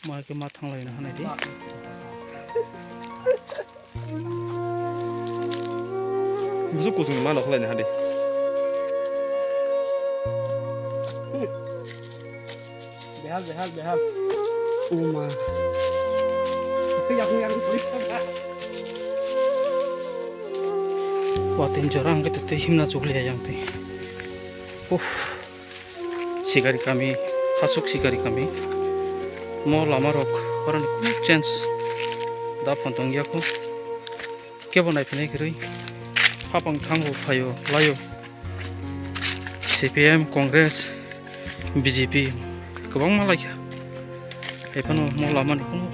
मा के मा थांलायनो हानाय दे 무슨 고승이 많아 흘러내 하네. behal 오마 yang 와텐 저랑 그때 힘나 죽을래 양때 오 시가리 까미 하숙 시가리 까미 뭐 라마록 어른 꼭 찬스 다 펀동이야고 깨보나이 피네 그래 하방 탕고 파요 라요 CPM Congress BJP गोबां मालाया एफानो मला माने कुनु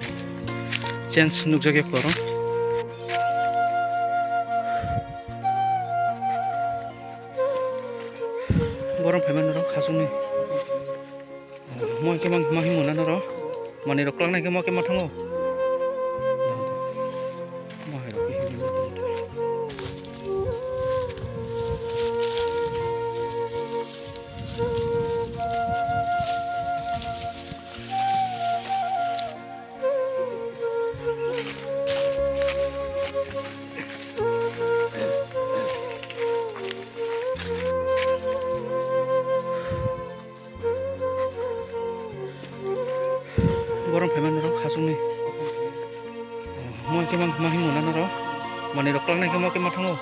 चेन्ज नुजागे खरो गरम फाइमान र खासुनि म के माहि मोना र माने र क्लांनाय के म के माथांगो गरम फाइमान र खासुनि म के माहि मोना र माने र क्लांनाय के म के माथांगो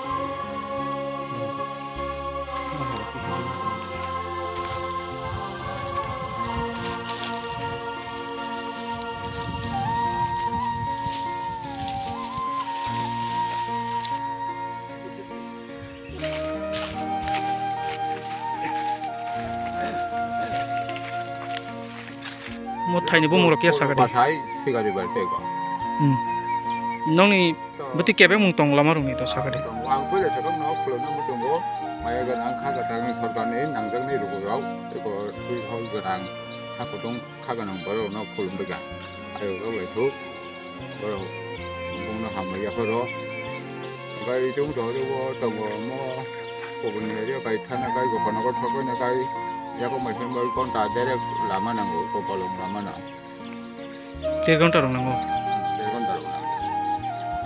뭐 타이니 보모로 깨사가리 바사이 시가리 발대가 너니 버티 깨베 뭉똥 라마롱니 또 사가리 왕고에 저건 너 풀어는 뭐 정도 마야가 난 카가 다른 설관에 낭정내 루고요 이거 그랑 카고동 카가는 바로 너 풀음도가 아유 그래 두 바로 공나 하면 야서로 gai chúng rồi đó trồng mo của mình này gai thằng gai của con nó có thằng cái gai ya có mấy thêm con ta để làm ăn nào của con làm ăn nào 제 건따로 나고 để con ta làm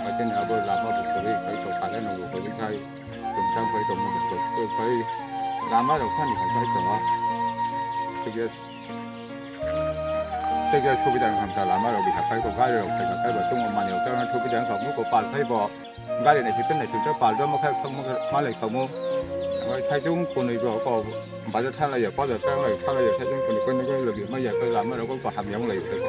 mà trên nào vừa làm một cái phải có phải là nào của cái thay chúng ta phải trồng một cái phải làm ăn được khăn thì phải trồng cái 초비장 감사 라마로 비 가까이 거 가려 가까이 봐 좀 많이 없다면 초비장 거 먹고 빨 파이 봐 가리 내 집에 내 진짜 빨도 뭐 할 뭐 말을 거뭐 최종 권의 거 맞아 탈라야 빠져 탈라야 최종 권의 거 여기 뭐 약간 라마로 거 함양 lấy cái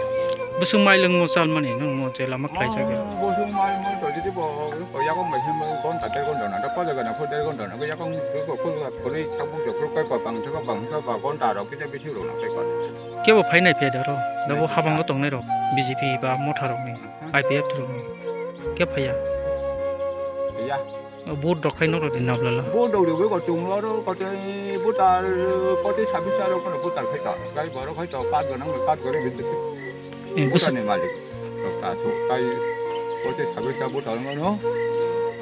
무슨 마일릉 뭐 살만이 너뭐 제일 막 라이자게 무슨 말 저기 뭐 야공 뭐 힘을 건 다들 건 너나 빠져 가나 포대 건 너나 그 야공 그거 거기 창봉 저 그럴 거 방 저거 건 다로 그때 비시로 나 거 केबो फाइनाय फेदरो नबो हाबांगो तंनाय रो बीजेपी बा मोथारनि आईपीएफ थ्रुनि के फाया या बहुत रखाय नरो दिन नाबला bố đầu điều với con trùng nó có cái bố ta có cái sản xuất đâu có là bố ta phải chọn cái vợ nó phải chọn cắt rồi nó mới cắt rồi nó bình thường bố ta này mà được cả số cái có cái sản xuất bố ta nó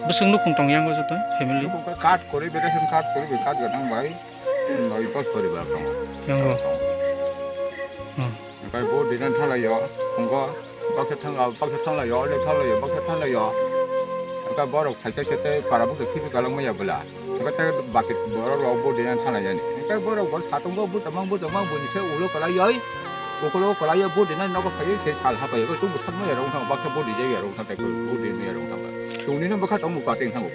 무슨 룩 공동 양거 줬던 패밀리 cái cắt rồi bây giờ xem cắt rồi bị cắt rồi nó mới nói có rồi bà con 양거 cái bố đi nên thay là gió không có bác cái thằng là gió đây thằng là gió bác cái thằng là gió cái bó được phải cái para bút được khi cái lông mới vào là cái bucket bó đó bố đi nên thằng là gì cái bó được bó sát tung bó bút tầm mang bút như thế ulo cái lá giấy cái lá giấy bút đi nên nó có phải sẽ xả là phải cái tung bút thằng mới ở trong thằng bác sẽ bút đi giấy ở trong thằng cái bút đi ở trong thằng cái tụi nó mới khát trong một quá trình thằng